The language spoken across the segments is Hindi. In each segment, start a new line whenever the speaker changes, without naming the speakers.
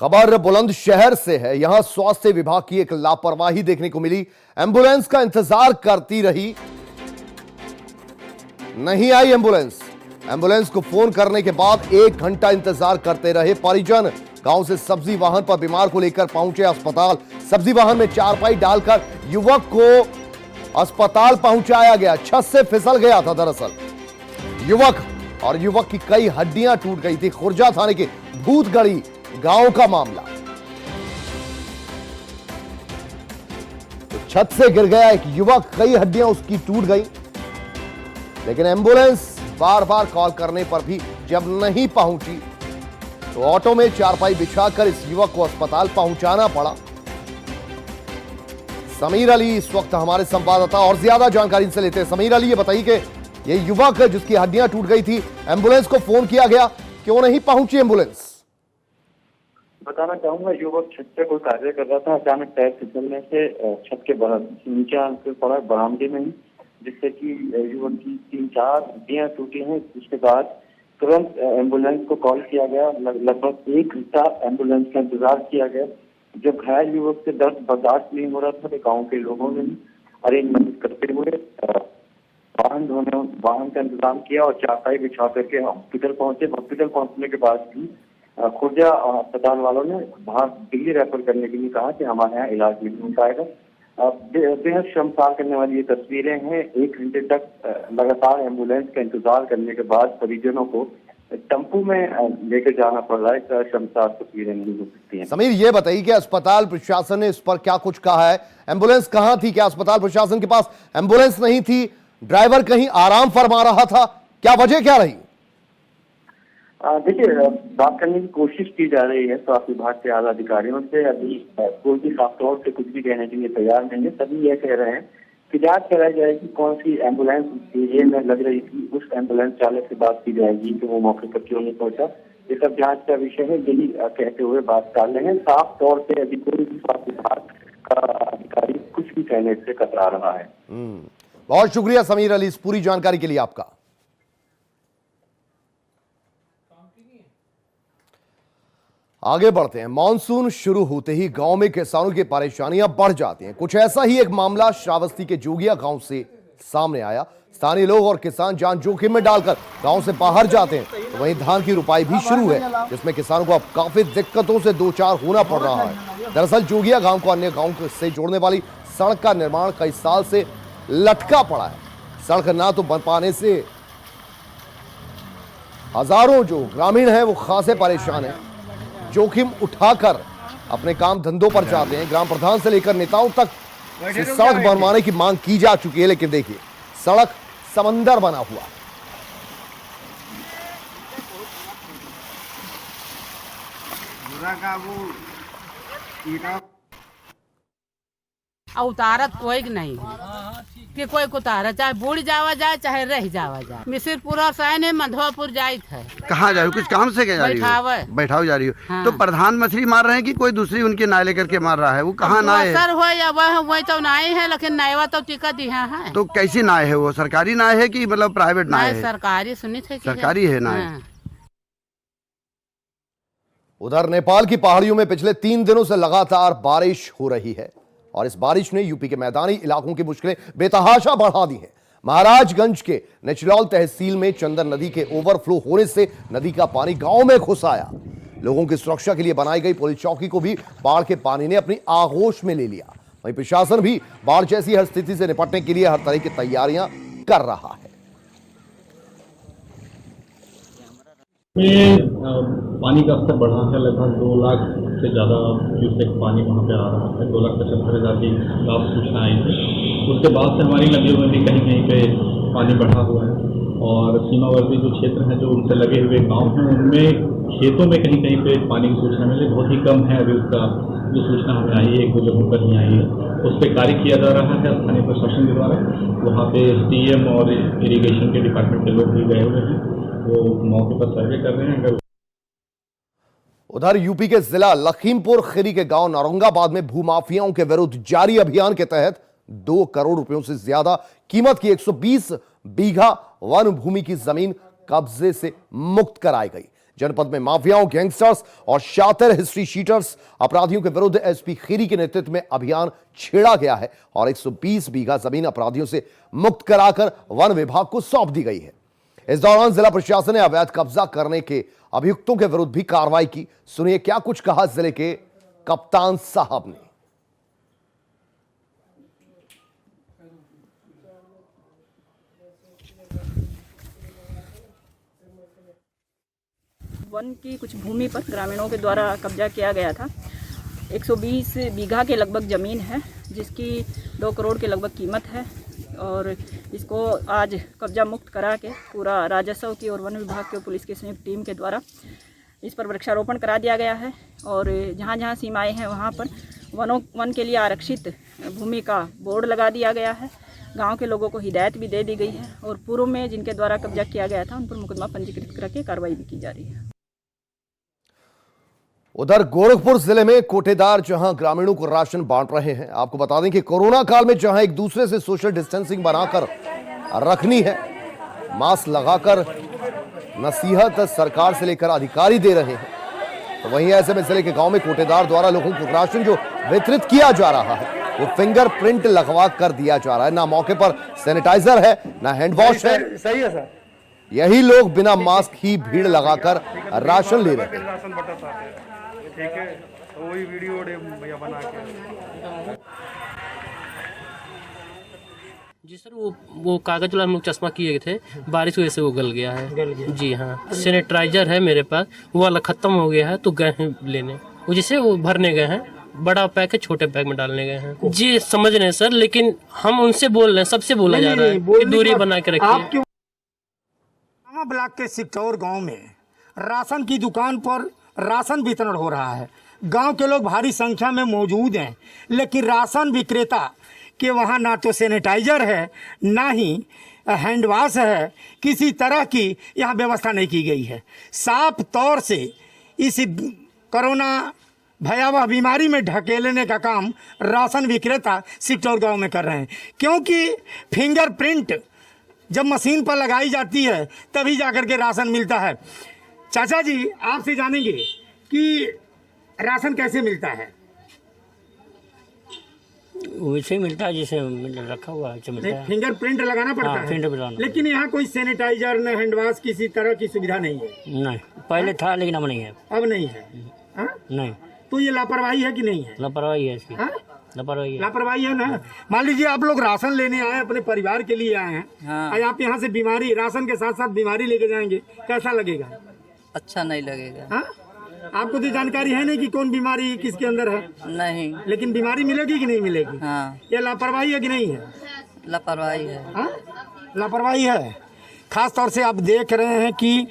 खबर बुलंदशहर से है। यहां स्वास्थ्य विभाग की एक लापरवाही देखने को मिली। एंबुलेंस का इंतजार करती रही, नहीं आई एंबुलेंस। एंबुलेंस को फोन करने के बाद 1 घंटा इंतजार करते रहे परिजन। गांव से सब्जी वाहन पर बीमार को लेकर पहुंचे अस्पताल। सब्जी वाहन में चारपाई डालकर युवक को अस्पताल पहुंचाया गया। छत से फिसल गया था दरअसल युवक, और युवक की कई हड्डियां टूट गई थी। खुर्जा थाने के भूतगढ़ी गांव का मामला। तो छत से गिर गया एक युवक, कई हड्डियां उसकी टूट गई, लेकिन एंबुलेंस बार बार कॉल करने पर भी जब नहीं पहुंची तो ऑटो में चारपाई बिछाकर इस युवक को अस्पताल पहुंचाना पड़ा। समीर अली इस वक्त हमारे संवाददाता, और ज्यादा जानकारी इनसे लेते हैं। समीर अली, ये बताइए कि ये युवक जिसकी हड्डियां टूट गई थी, एंबुलेंस को फोन किया गया, क्यों नहीं पहुंची एंबुलेंस?
बताना चाहूंगा, युवक छत पे कोई कार्य कर रहा था। अचानक टायर फिसलने से छत के नीचे आकर पड़ा बरामदे में ही, जिससे कि युवक की 3-4 हड्डियां टूटी हैं। उसके बाद तुरंत एम्बुलेंस को कॉल किया गया। लगभग 1 घंटा एम्बुलेंस का इंतजार किया गया। जब घायल युवक से दर्द बर्दाश्त नहीं हो रहा था तो गाँव के लोगों ने अरेंजमेंट करते हुए वाहन का इंतजाम किया और चारपाई बिछा करके हॉस्पिटल पहुंचे। हॉस्पिटल पहुंचने के बाद भी खुर्जा अस्पताल वालों ने बाहर दिल्ली रेफर करने के लिए कहा कि हमारे यहाँ इलाज नहीं हो पाएगा। बेहद शर्मसार करने वाली ये तस्वीरें हैं। 1 घंटे तक लगातार एम्बुलेंस का इंतजार करने के बाद परिजनों को टेम्पू में लेकर जाना पड़ रहा है। शर्मसार तस्वीरें नहीं हो सकती हैं।
समीर, ये बताइए कि अस्पताल प्रशासन ने इस पर क्या कुछ कहा है? एम्बुलेंस कहां थी? क्या अस्पताल प्रशासन के पास एम्बुलेंस नहीं थी? ड्राइवर कहीं आराम फरमा रहा था? क्या वजह क्या रही?
देखिए, बात करने की कोशिश की जा रही है स्वास्थ्य विभाग के आला अधिकारियों से। अभी कोई भी साफ तौर से कुछ भी कहने के लिए तैयार नहीं है। सभी यह कह रहे हैं कि जांच कराई जाएगी कौन सी एम्बुलेंस एरिया में लग रही थी, उस एम्बुलेंस चालक से बात की जाएगी कि वो मौके पर क्यों नहीं पहुंचा। ये सब जांच का विषय है, यही कहते हुए बात टाल रहे हैं। साफ तौर से अभी कोई भी स्वास्थ्य विभाग का अधिकारी कुछ भी कहने से कतरा रहा है।
बहुत शुक्रिया समीर अली इस पूरी जानकारी के लिए आपका। आगे बढ़ते हैं। मानसून शुरू होते ही गांव में किसानों की परेशानियां बढ़ जाती हैं। कुछ ऐसा ही एक मामला श्रावस्ती के जोगिया गांव से सामने आया। स्थानीय लोग और किसान जान जोखिम में डालकर गांव से बाहर जाते हैं, तो वहीं धान की रुपाई भी शुरू है, जिसमें किसानों को अब काफी दिक्कतों से दो चार होना पड़ रहा है। दरअसल जोगिया गांव को अन्य गांव से जोड़ने वाली सड़क का निर्माण कई साल से लटका पड़ा है। सड़क ना तो बन पाने से हजारों जो ग्रामीण हैं वो खासे परेशान हैं। जोखिम उठाकर अपने काम धंधों पर जाते हैं। ग्राम प्रधान से लेकर नेताओं तक से सड़क बनवाने की मांग की जा चुकी है, लेकिन देखिए सड़क समंदर बना हुआ।
उतारत कोई नहीं कि कोई उतारा, चाहे बूढ़ जावा जाए चाहे रह जावा जाए। मिसिरपुरा सैन मधुआपुर जाइत है।
कहाँ जा रही हो? कुछ काम से क्या जा रही हो? बैठाओ जा रही हो। हाँ। तो प्रधान मछली मार रहे हैं कि कोई दूसरी उनके नाय लेकर के मार रहा है? वो कहाँ नाय है?
सर हो या वह तो नाय है, लेकिन नायवा तो टिकट यहाँ है।
तो कैसी नाय है वो? सरकारी नाय है कि मतलब प्राइवेट नाय है?
सरकारी सुनी थे।
सरकारी है नाय।
उधर नेपाल की पहाड़ियों में पिछले 3 दिनों से लगातार बारिश हो रही है, और इस बारिश ने यूपी के मैदानी इलाकों की मुश्किलें बेतहाशा बढ़ा दी हैं। महाराजगंज के निचलौल तहसील में चंदन नदी के ओवरफ्लो होने से नदी का पानी गांव में घुस आया। लोगों की सुरक्षा के लिए बनाई गई पुलिस चौकी को भी बाढ़ के पानी ने अपनी आगोश में ले लिया। वहीं प्रशासन भी बाढ़ जैसी हर स्थिति से निपटने के लिए हर तरह की तैयारियां कर रहा है।
पानी का स्तर बढ़ा है। लगभग 2 लाख से ज़्यादा क्यूसेक पानी वहाँ पे आ रहा है। 2,75,000 की साफ सूचना आई थी। उसके बाद से हमारी नदियों में भी कहीं कहीं पे पानी बढ़ा हुआ है, और सीमावर्ती जो क्षेत्र हैं जो उनसे लगे हुए गांव हैं उनमें खेतों में कहीं कहीं पे पानी की सूचना मिली। बहुत ही कम है अभी उसका जो सूचना हमें आई है, 1-2 जगहों पर ही आई है। उस पर कार्य किया जा रहा है स्थानीय प्रशासन के द्वारा। वहाँ पे SDM और इरीगेशन के डिपार्टमेंट के लोग भी गए हुए हैं, वो मौके पर सर्वे कर रहे हैं।
उधर यूपी के जिला लखीमपुर खीरी के गांव औरंगाबाद में भूमाफियाओं के विरुद्ध जारी अभियान के तहत 2 करोड़ रुपयों से ज्यादा कीमत की 120 बीघा वन भूमि की जमीन कब्जे से मुक्त कराई गई। जनपद में माफियाओं, गैंगस्टर्स और शातिर हिस्ट्री शीटर्स अपराधियों के विरुद्ध एसपी खीरी के नेतृत्व में अभियान छेड़ा गया है और 120 बीघा जमीन अपराधियों से मुक्त कराकर वन विभाग को सौंप दी गई है। इस दौरान जिला प्रशासन ने अवैध कब्जा करने के अभियुक्तों के विरुद्ध भी कार्रवाई की। सुनिए क्या कुछ कहा जिले के कप्तान साहब ने।
वन की कुछ भूमि पर ग्रामीणों के द्वारा कब्जा किया गया था। 120 बीघा के लगभग ज़मीन है जिसकी 2 करोड़ के लगभग कीमत है और इसको आज कब्जा मुक्त करा के पूरा राजस्व की और वन विभाग के पुलिस की संयुक्त टीम के द्वारा इस पर वृक्षारोपण करा दिया गया है और जहाँ जहाँ सीमाएं हैं वहाँ पर वन के लिए आरक्षित भूमि का बोर्ड लगा दिया गया है। गांव के लोगों को हिदायत भी दे दी गई है और पूर्व में जिनके द्वारा कब्जा किया गया था उन पर मुकदमा पंजीकृत करके कार्रवाई भी की जा रही है।
उधर गोरखपुर जिले में कोटेदार जहां ग्रामीणों को राशन बांट रहे हैं। आपको बता दें कि कोरोना काल में जहां एक दूसरे से सोशल डिस्टेंसिंग बनाकर रखनी है, मास्क लगाकर नसीहत सरकार से लेकर अधिकारी दे रहे हैं, तो वहीं ऐसे में जिले के गांव में कोटेदार द्वारा लोगों को राशन जो वितरित किया जा रहा है वो फिंगरप्रिंट लगवा कर दिया जा रहा है। ना मौके पर सैनिटाइजर है, ना हैंड वॉश है।
सही है सर।
यही लोग बिना मास्क ही भीड़ लगाकर राशन ले रहे हैं।
ठीक है, तो वही वीडियो भैया बना के।
जी सर, वो कागज वाला हम लोग चश्मा किए थे, बारिश वजह से वो गल गया है। जी हाँ, सैनिटाइजर है मेरे पास, वो वाला खत्म हो गया है तो गए हैं लेने, वो जिसे वो भरने गए हैं, बड़ा पैक है छोटे पैक में डालने गए हैं। जी समझ रहे हैं सर, लेकिन हम उनसे बोल रहे हैं, सबसे बोला जा रहा है कि दूरी बना के रखिए।
ब्लॉक के सिकटौर गांव में राशन की दुकान पर राशन वितरण हो रहा है। गांव के लोग भारी संख्या में मौजूद हैं, लेकिन राशन विक्रेता के वहां ना तो सैनिटाइजर है, ना ही हैंड वॉश है, किसी तरह की यहाँ व्यवस्था नहीं की गई है। साफ तौर से इस कोरोना भयावह बीमारी में ढकेलने का काम राशन विक्रेता सिकटौर गांव में कर रहे हैं, क्योंकि फिंगरप्रिंट जब मशीन पर लगाई जाती है तभी जाकर के राशन मिलता है। चाचा जी, आपसे जानेंगे कि राशन कैसे मिलता है?
वैसे मिलता है जैसे रखा हुआ है, मिलता है।
फिंगरप्रिंट लगाना पड़ता है।
फिंगरप्रिंट, लेकिन
लेकिन यहाँ कोई सैनिटाइजर न हैंड वॉश किसी तरह की सुविधा नहीं है।
नहीं, पहले था लेकिन अब नहीं है।
अब नहीं है। हा?
नहीं,
तो ये लापरवाही है कि नहीं है?
लापरवाही है इसकी।
हा?
लापरवाही
है ना। मान लीजिए आप लोग राशन लेने आए, अपने परिवार के लिए आए हैं।
हाँ।
और आप यहाँ से बीमारी, राशन के साथ साथ बीमारी लेके जाएंगे, कैसा लगेगा?
अच्छा नहीं लगेगा।
हाँ? आपको तो जानकारी है नहीं कि कौन बीमारी किसके अंदर है?
नहीं।
लेकिन बीमारी मिलेगी कि नहीं मिलेगी?
हाँ।
ये लापरवाही है कि नहीं है?
लापरवाही है।
हाँ? लापरवाही है। खास तौर से आप देख रहे हैं कि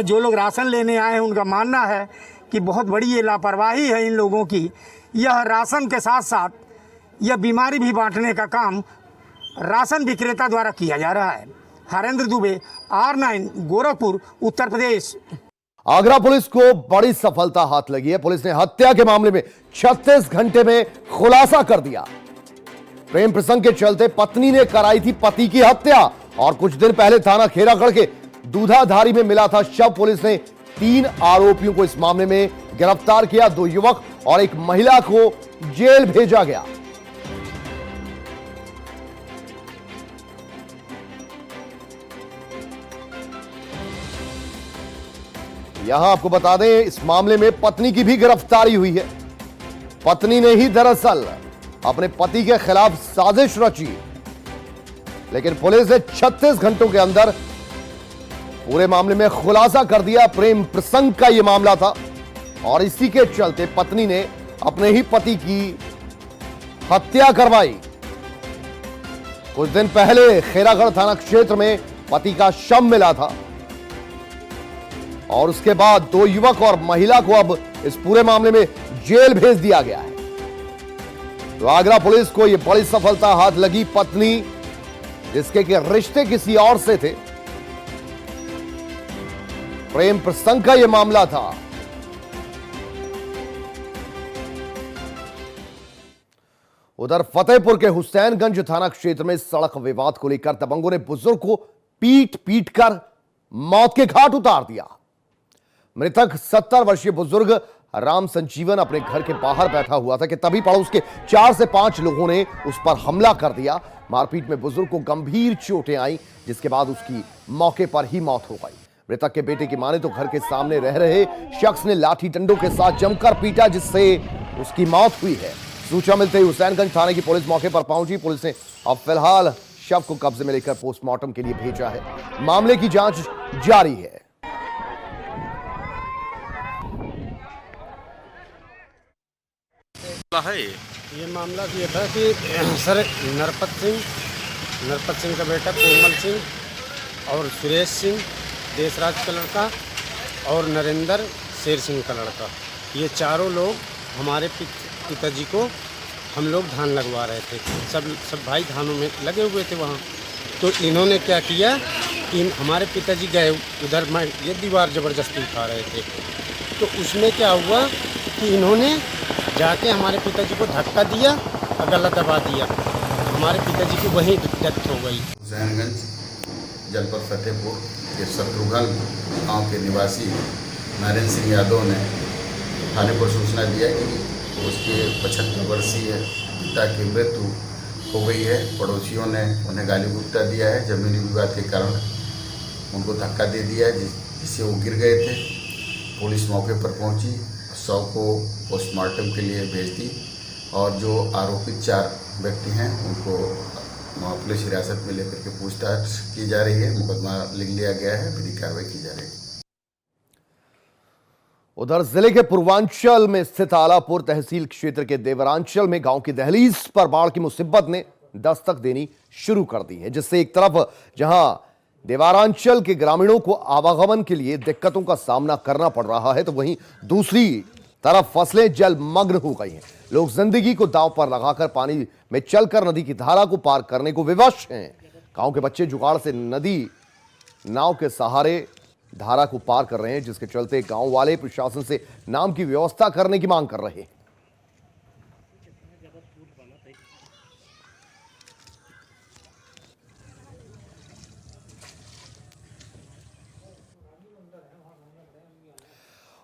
जो लोग राशन लेने आए हैं उनका मानना है कि बहुत बड़ी ये लापरवाही है इन लोगों की। यह राशन के साथ साथ यह बीमारी भी बांटने का काम राशन विक्रेता द्वारा किया जा रहा है। हरेंद्र दुबे, R9, गोरखपुर, उत्तर प्रदेश।
आगरा पुलिस को बड़ी सफलता हाथ लगी है। पुलिस ने हत्या के मामले में 36 घंटे में खुलासा कर दिया। प्रेम प्रसंग के चलते पत्नी ने कराई थी पति की हत्या और कुछ दिन पहले थाना खेरागढ़ के दूधाधारी में मिला था शव। पुलिस ने 3 आरोपियों को इस मामले में गिरफ्तार किया। 2 युवक और एक महिला को जेल भेजा गया। यहां आपको बता दें, इस मामले में पत्नी की भी गिरफ्तारी हुई है। पत्नी ने ही दरअसल अपने पति के खिलाफ साजिश रची, लेकिन पुलिस ने 36 घंटों के अंदर पूरे मामले में खुलासा कर दिया। प्रेम प्रसंग का यह मामला था और इसी के चलते पत्नी ने अपने ही पति की हत्या करवाई। कुछ दिन पहले खेरागढ़ थाना क्षेत्र में पति का शव मिला था और उसके बाद 2 युवक और महिला को अब इस पूरे मामले में जेल भेज दिया गया है। तो आगरा पुलिस को यह बड़ी सफलता हाथ लगी। पत्नी जिसके के रिश्ते किसी और से थे, प्रेम प्रसंग का यह मामला था। उधर फतेहपुर के हुसैनगंज थाना क्षेत्र में सड़क विवाद को लेकर दबंगों ने बुजुर्ग को पीट कर मौत के घाट उतार दिया। मृतक 70 वर्षीय बुजुर्ग राम संजीवन अपने घर के बाहर बैठा हुआ था कि तभी पड़ोस के 4 से 5 लोगों ने उस पर हमला कर दिया। मारपीट में बुजुर्ग को गंभीर चोटें आई, जिसके बाद उसकी मौके पर ही मौत हो गई। मृतक के बेटे की माने तो घर के सामने रह रहे शख्स ने लाठी डंडों के साथ जमकर पीटा, जिससे उसकी मौत हुई है। सूचना मिलते ही हुसैनगंज थाने की पुलिस मौके पर पहुंची। पुलिस ने अब फिलहाल शव को कब्जे में लेकर पोस्टमार्टम के लिए भेजा है। मामले की जांच जारी है।
ये मामला ये था कि सर नरपत सिंह का बेटा कोमल सिंह और सुरेश सिंह देशराज का लड़का और नरेंद्र शेर सिंह का लड़का, ये चारों लोग हमारे पिताजी को हम लोग धान लगवा रहे थे। सब भाई धानों में लगे हुए थे वहाँ। तो इन्होंने क्या किया कि हमारे पिताजी गए उधर, ये दीवार ज़बरदस्ती उठा रहे थे। तो उसमें क्या हुआ कि इन्होंने जाके हमारे पिताजी को धक्का दिया और गला दबा दिया। हमारे पिताजी की वहीं डेथ हो गई।
हुसैनगंज जनपद फतेहपुर के शत्रुघ्न गांव के निवासी नरेंद्र सिंह यादव ने थाने पर सूचना दिया कि उसके 75 वर्षीय पिता की मृत्यु हो गई है। पड़ोसियों ने उन्हें गाली गुप्ता दिया है, जमीनी विवाद के कारण उनको धक्का दे दिया है, जिससे वो गिर गए थे। पुलिस मौके पर पहुंची, शव को पोस्टमार्टम के लिए भेज दी और जो आरोपित 4 व्यक्ति हैं उनको पुलिस हिरासत में लेकर के पूछताछ की जा रही है। मुकदमा लिख लिया गया है, विधिक कार्रवाई की जा रही है।
उधर जिले के पूर्वांचल में स्थित आलापुर तहसील क्षेत्र के देवरांचल में गांव की दहलीज पर बाढ़ की मुसीबत ने दस्तक देनी शुरू कर दी है, जिससे एक तरफ जहां देवरांचल के ग्रामीणों को आवागमन के लिए दिक्कतों का सामना करना पड़ रहा है, तो वहीं दूसरी तरफ फसलें जलमग्न हो गई हैं। लोग जिंदगी को दांव पर लगाकर पानी में चलकर नदी की धारा को पार करने को विवश हैं। गांव के बच्चे जुगाड़ से नदी नाव के सहारे धारा को पार कर रहे हैं, जिसके चलते गांव वाले प्रशासन से नाव की व्यवस्था करने की मांग कर रहे हैं।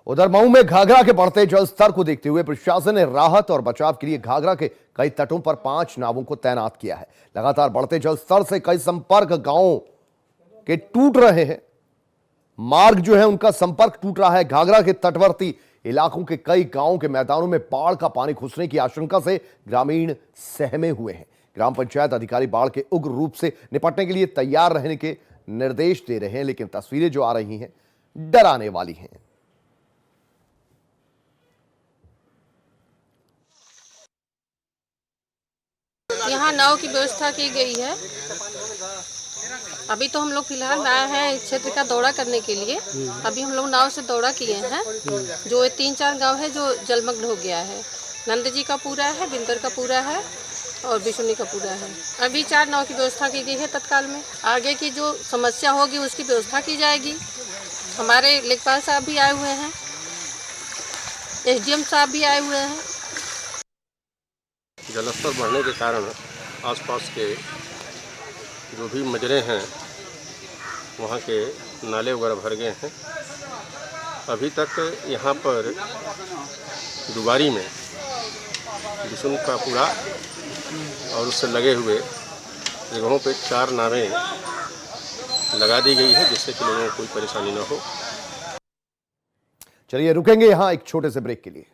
उधर मऊ में घाघरा के बढ़ते जल स्तर को देखते हुए प्रशासन ने राहत और बचाव के लिए घाघरा के कई तटों पर 5 नावों को तैनात किया है। लगातार बढ़ते जल स्तर से कई संपर्क गांवों के टूट रहे हैं। मार्ग जो है उनका संपर्क टूट रहा है। घाघरा के तटवर्ती इलाकों के कई गांवों के मैदानों में बाढ़ का पानी घुसने की आशंका से ग्रामीण सहमे हुए हैं। ग्राम पंचायत अधिकारी बाढ़ के उग्र रूप से निपटने के लिए तैयार रहने के निर्देश दे रहे हैं, लेकिन तस्वीरें जो आ रही हैं डराने वाली हैं।
यहाँ नाव की व्यवस्था की गई है। अभी तो हम लोग फिलहाल आए हैं क्षेत्र का दौरा करने के लिए। अभी हम लोग नाव से दौरा किए हैं। जो 3-4 गांव है जो जलमग्न हो गया है। नंद जी का पूरा है, बिंदर का पूरा है और बिशुनी का पूरा है। अभी 4 नाव की व्यवस्था की गई है तत्काल में। आगे की जो समस्या होगी उसकी व्यवस्था की जाएगी। हमारे लेखपाल साहब भी आए हुए हैं, SDM साहब भी आए हुए हैं।
जलस्तर बढ़ने के कारण आसपास के जो भी मजरे हैं वहाँ के नाले वगैरह भर गए हैं। अभी तक यहाँ पर दुबारी में बिशुन का पूरा और उससे लगे हुए जगहों पे 4 नावें लगा दी गई है, जिससे कि लोगों को कोई परेशानी न हो।
चलिए रुकेंगे यहाँ एक छोटे से ब्रेक के लिए।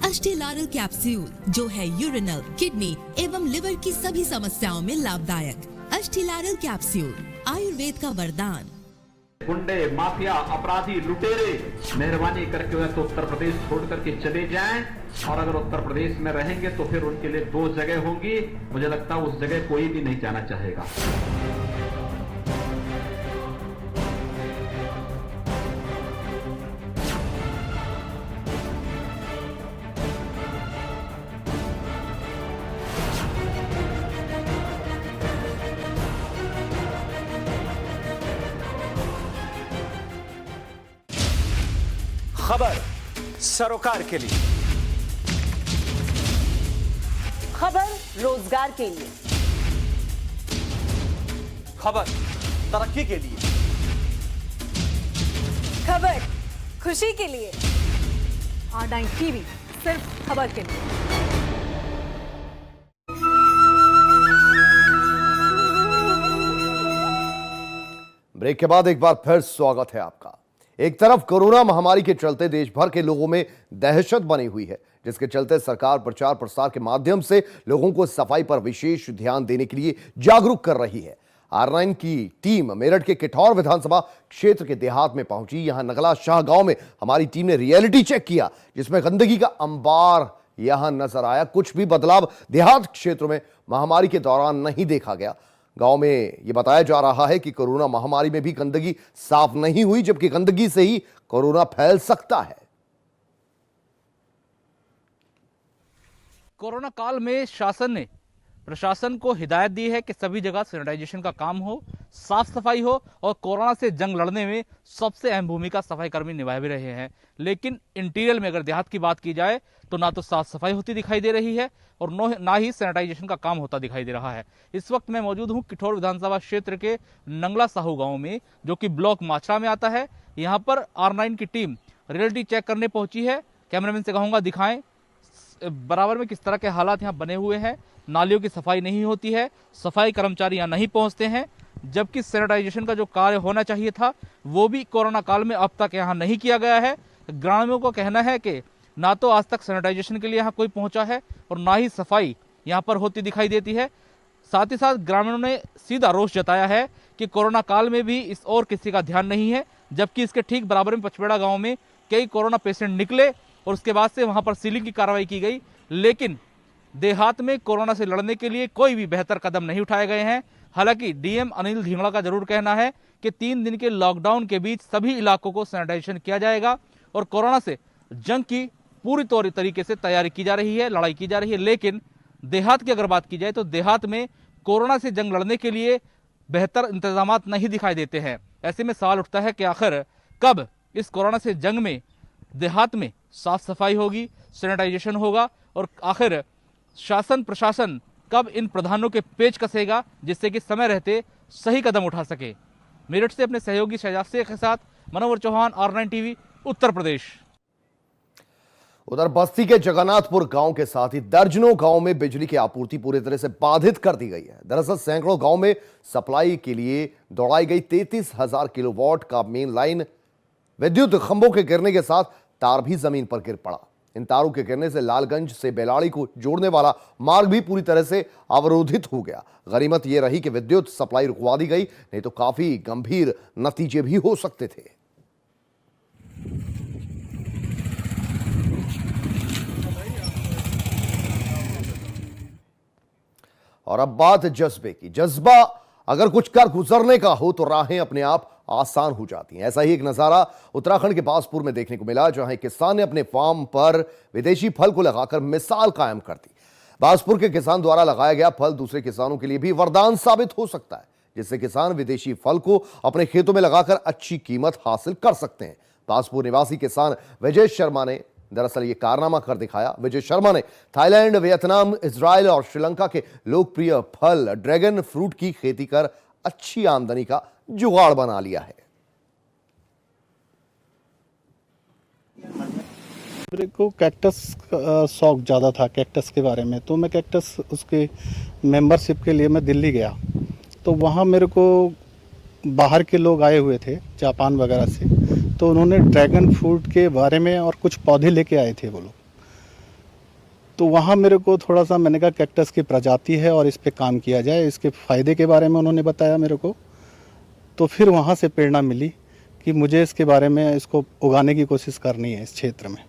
अष्टेलारल कैप्सूल जो है यूरिनल, किडनी एवं लिवर की सभी समस्याओं में लाभदायक। अष्टेलारल कैप्सूल आयुर्वेद का वरदान।
गुंडे, माफिया, अपराधी, लुटेरे मेहरबानी करके तो उत्तर प्रदेश छोड़ करके चले जाएं, और अगर उत्तर प्रदेश में रहेंगे तो फिर उनके लिए 2 जगह होंगी। मुझे लगता है उस जगह कोई भी नहीं जाना चाहेगा।
खबर सरोकार के लिए, खबर
रोजगार के लिए,
खबर तरक्की के लिए,
खबर खुशी के लिए। R9 टीवी सिर्फ खबर के लिए।
ब्रेक के बाद एक बार फिर स्वागत है आपका। एक तरफ कोरोना महामारी के चलते देश भर के लोगों में दहशत बनी हुई है, जिसके चलते सरकार प्रचार प्रसार के माध्यम से लोगों को सफाई पर विशेष ध्यान देने के लिए जागरूक कर रही है। R9 की टीम मेरठ के किठौर विधानसभा क्षेत्र के देहात में पहुंची। यहां नगला शाह गांव में हमारी टीम ने रियलिटी चेक किया, जिसमें गंदगी का अंबार यहां नजर आया। कुछ भी बदलाव देहात क्षेत्रों में महामारी के दौरान नहीं देखा गया। गांव में यह बताया जा रहा है कि कोरोना महामारी में भी गंदगी साफ नहीं हुई, जबकि गंदगी से ही कोरोना फैल सकता है।
कोरोना काल में शासन ने प्रशासन को हिदायत दी है कि सभी जगह सैनिटाइजेशन का काम हो, साफ सफाई हो, और कोरोना से जंग लड़ने में सबसे अहम भूमिका सफाई कर्मी निभा भी रहे हैं। लेकिन इंटीरियर में अगर देहात की बात की जाए तो ना तो साफ सफाई होती दिखाई दे रही है और ना ही सैनिटाइजेशन का काम होता दिखाई दे रहा है। इस वक्त मैं मौजूद हूं किठौर विधानसभा क्षेत्र के नंगला साहू गांव में, जो कि ब्लॉक माछरा में आता है। यहां पर R9 की टीम रियलिटी चेक करने पहुंची है। कैमरामैन से कहूंगा दिखाएं बराबर में किस तरह के हालात यहाँ बने हुए हैं। नालियों की सफाई नहीं होती है, सफाई कर्मचारी यहाँ नहीं पहुंचते हैं, जबकि सैनिटाइजेशन का जो कार्य होना चाहिए था वो भी कोरोना काल में अब तक यहाँ नहीं किया गया है। ग्रामीणों का कहना है कि ना तो आज तक सैनिटाइजेशन के लिए यहाँ कोई पहुंचा है और ना ही सफाई यहाँ पर होती दिखाई देती है। साथ ही साथ ग्रामीणों ने सीधा रोष जताया है कि कोरोना काल में भी इस और किसी का ध्यान नहीं है, जबकि इसके ठीक बराबर में पचपेड़ा गाँव में कई कोरोना पेशेंट निकले और उसके बाद से वहाँ पर सीलिंग की कार्रवाई की गई, लेकिन देहात में कोरोना से लड़ने के लिए कोई भी बेहतर कदम नहीं उठाए गए हैं। हालांकि डीएम अनिल ढींगड़ा का जरूर कहना है कि 3 दिन के लॉकडाउन के बीच सभी इलाकों को सैनिटाइजेशन किया जाएगा और कोरोना से जंग की पूरी तरीके से तैयारी की जा रही है, लड़ाई की जा रही है। लेकिन देहात की अगर बात की जाए तो देहात में कोरोना से जंग लड़ने के लिए बेहतर इंतजाम नहीं दिखाई देते हैं। ऐसे में सवाल उठता है कि आखिर कब इस कोरोना से जंग में देहात में साफ सफाई होगी, सैनिटाइजेशन होगा, और आखिर शासन प्रशासन कब इन प्रधानों के पेच कसेगा जिससे कि समय रहते सही कदम उठा सके। मेरठ से अपने सहयोगी शहजाद शेख के साथ मनोहर चौहान, R9 टीवी, उत्तर प्रदेश।
उधर बस्ती के जगन्नाथपुर गांव के साथ ही दर्जनों गांव में बिजली की आपूर्ति पूरी तरह से बाधित कर दी गई है। दरअसल सैकड़ों गांव में सप्लाई के लिए दौड़ाई गई 33,000 किलोवाट का मेन लाइन विद्युत खंभों के गिरने के साथ तार भी जमीन पर गिर पड़ा। इन तारों के गिरने से लालगंज से बेलाड़ी को जोड़ने वाला मार्ग भी पूरी तरह से अवरोधित हो गया। गनीमत यह रही कि विद्युत सप्लाई रुकवा दी गई, नहीं तो काफी गंभीर नतीजे भी हो सकते थे। और अब बात जज्बे की। जज्बा अगर कुछ कर गुजरने का हो तो राहें अपने आप आसान हो जाती हैं। ऐसा ही एक नजारा उत्तराखंड के बासपुर में देखने को मिला, जहां एक किसान ने अपने फार्म पर विदेशी फल को लगाकर मिसाल कायम कर दी। बासपुर के किसान द्वारा लगाया गया फल दूसरे किसानों के लिए भी वरदान साबित हो सकता है, जिससे किसान विदेशी फल को अपने खेतों में लगाकर अच्छी कीमत हासिल कर सकते हैं। बासपुर निवासी किसान विजय शर्मा ने दरअसल ये कारनामा कर दिखाया। विजय शर्मा ने थाईलैंड, वियतनाम, इजराइल और श्रीलंका के लोकप्रिय फल ड्रैगन फ्रूट की खेती कर अच्छी आमदनी का जुगाड़ बना लिया है।
मेरे को कैक्टस का शौक ज़्यादा था, कैक्टस के बारे में, तो मैं कैक्टस उसके मेंबरशिप के लिए मैं दिल्ली गया। तो वहाँ मेरे को बाहर के लोग आए हुए थे जापान वगैरह से, तो उन्होंने ड्रैगन फ्रूट के बारे में और कुछ पौधे लेके आए थे वो लोग। तो वहाँ मेरे को थोड़ा सा, मैंने कहा कैक्टस की प्रजाति है और इस पे काम किया जाए, इसके फ़ायदे के बारे में उन्होंने बताया मेरे को। तो फिर वहाँ से प्रेरणा मिली कि मुझे इसके बारे में, इसको उगाने की कोशिश करनी है इस क्षेत्र में।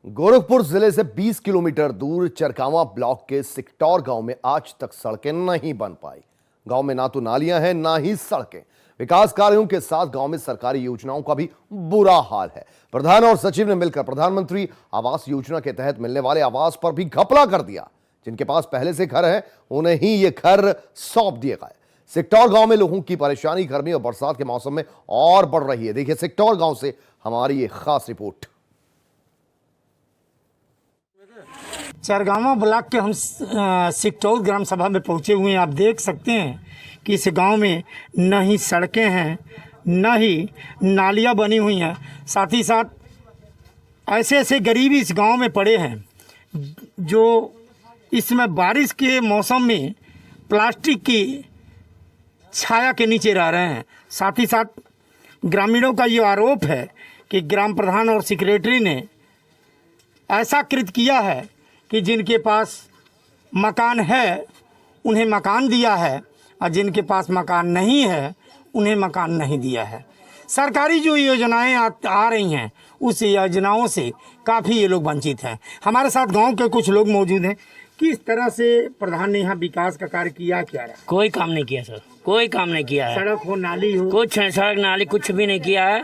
गोरखपुर जिले से 20 किलोमीटर दूर चरकावा ब्लॉक के सिकटौर गांव में आज तक सड़कें नहीं बन पाई। गांव में ना तो नालियां हैं, ना ही सड़कें। विकास कार्यों के साथ गांव में सरकारी योजनाओं का भी बुरा हाल है। प्रधान और सचिव ने मिलकर प्रधानमंत्री आवास योजना के तहत मिलने वाले आवास पर भी घपला कर दिया। जिनके पास पहले से घर है उन्हें ही ये घर सौंप दिए गए। सिकटौर गांव में लोगों की परेशानी गर्मी और बरसात के मौसम में और बढ़ रही है। देखिए सिकटौर गांव से हमारी ये खास रिपोर्ट।
चरगावा ब्लॉक के हम सिकटौल ग्राम सभा में पहुंचे हुए हैं। आप देख सकते हैं कि इस गांव में न ही सड़कें हैं, न ही नालियां बनी हुई हैं। साथ ही साथ ऐसे ऐसे गरीब इस गांव में पड़े हैं जो इसमें बारिश के मौसम में प्लास्टिक की छाया के नीचे रह रहे हैं। साथ ही साथ ग्रामीणों का ये आरोप है कि ग्राम प्रधान और सेक्रेटरी ने ऐसा कृत किया है कि जिनके पास मकान है उन्हें मकान दिया है और जिनके पास मकान नहीं है उन्हें मकान नहीं दिया है। सरकारी जो योजनाएं आ रही हैं उस योजनाओं से काफ़ी ये लोग वंचित हैं। हमारे साथ गांव के कुछ लोग मौजूद हैं। किस तरह से प्रधान ने यहाँ विकास का कार्य किया, क्या रहा?
कोई काम नहीं किया सर, कोई काम नहीं किया है।
सड़क हो, नाली हो,
कुछ सड़क नाली कुछ भी नहीं किया है।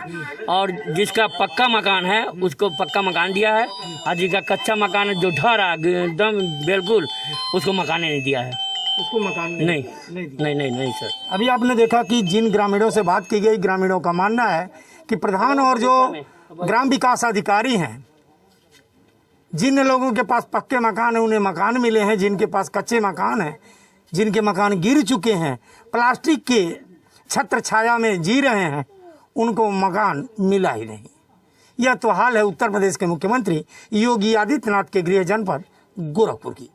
और जिसका पक्का मकान है उसको पक्का मकान दिया है और जिसका कच्चा मकान है जो ढह रहा एकदम बिल्कुल उसको मकान नहीं दिया है।
उसको मकान
नहीं सर।
अभी आपने देखा कि जिन ग्रामीणों से बात की गई, ग्रामीणों का मानना है कि प्रधान और जो ग्राम विकास अधिकारी हैं, जिन लोगों के पास पक्के मकान है उन्हें मकान मिले हैं, जिनके पास कच्चे मकान हैं, जिनके मकान गिर चुके हैं, प्लास्टिक के छत्र छाया में जी रहे हैं, उनको मकान मिला ही नहीं। यह तो हाल है उत्तर प्रदेश के मुख्यमंत्री योगी आदित्यनाथ के गृह जनपद गोरखपुर की।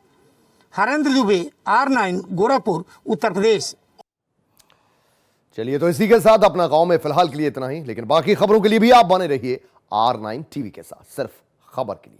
हरेंद्र दुबे, R9 गोरखपुर, उत्तर प्रदेश।
चलिए, तो इसी के साथ अपना गांव में फिलहाल के लिए इतना ही, लेकिन बाकी खबरों के लिए भी आप बने रहिए R9 टीवी के साथ, सिर्फ खबर के लिए।